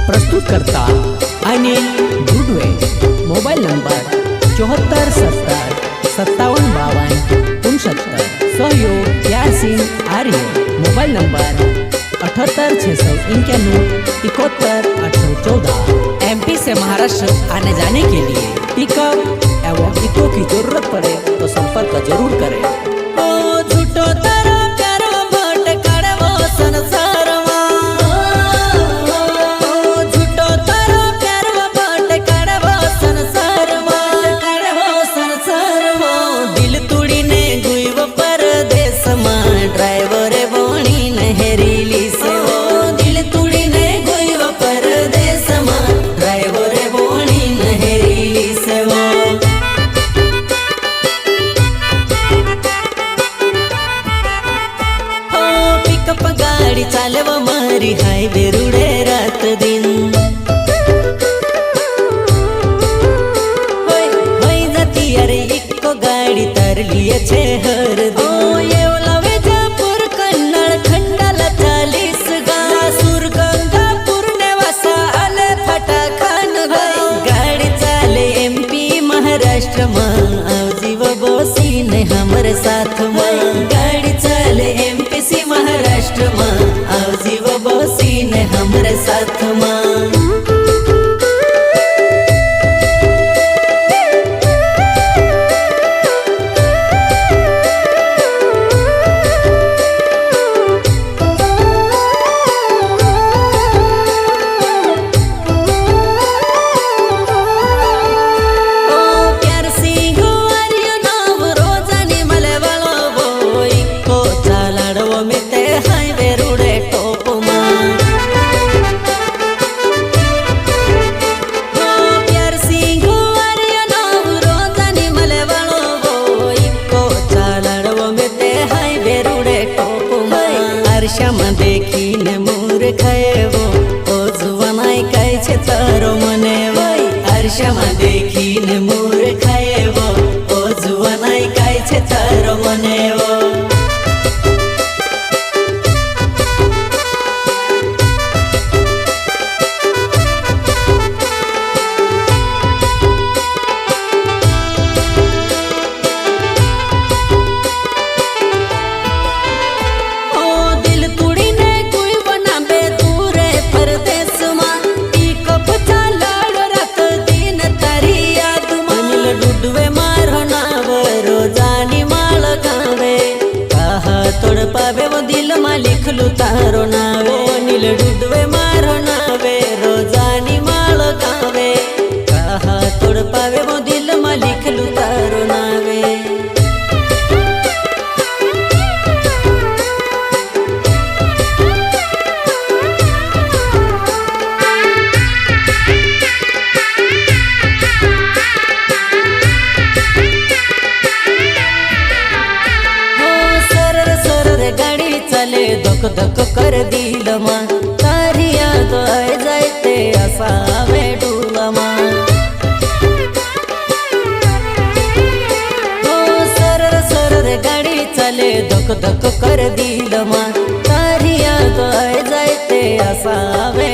प्रस्तुत करता Anil Gudwe. Mobile number 7470575269। सहयोग प्यार Singh Arya. Mobile number 786191 MP से महाराष्ट्र आने जाने के लिए पिकअप एवं इको की जरूरत पड़े तो संपर्क जरूर करें। गाड़ी चालव मारी हाईवे रुड़े रात दिन होई जाती अरे इको गाड़ी तर लिए छे हर दिन। ये विजापुर कन्नड़ खंडाला 40 गाँव सुरगंगापुर नेवासा आले फटाखान गाड़ी चाले MP महाराष्ट्र में आवजीव बोसी ने हमारे साथ में गाड़ी चाले MPC महाराष्ट्र में आवजीव बोसी ने हमारे साथ में। में देखी ने मोर खाएवो ओ जुवानाई काय छे तारो मने वई। अर्षा में देखी ने मोर खाएवो ओ जुवानाई काय छे तारो मने वो। तोड़ पावे वो दिल में लिखलू तारो नावे नील डुडवे मारो नावे रोजानी माल गावे कहा तोड़ पावे वो दिल में लिखलू तारो नावे। चले धक धक कर दिल मा तारी याद आए जाते असावे डूलमा। सरर सरर गाड़ी चले धक धक कर दिल मा तारी याद आए जाते असावे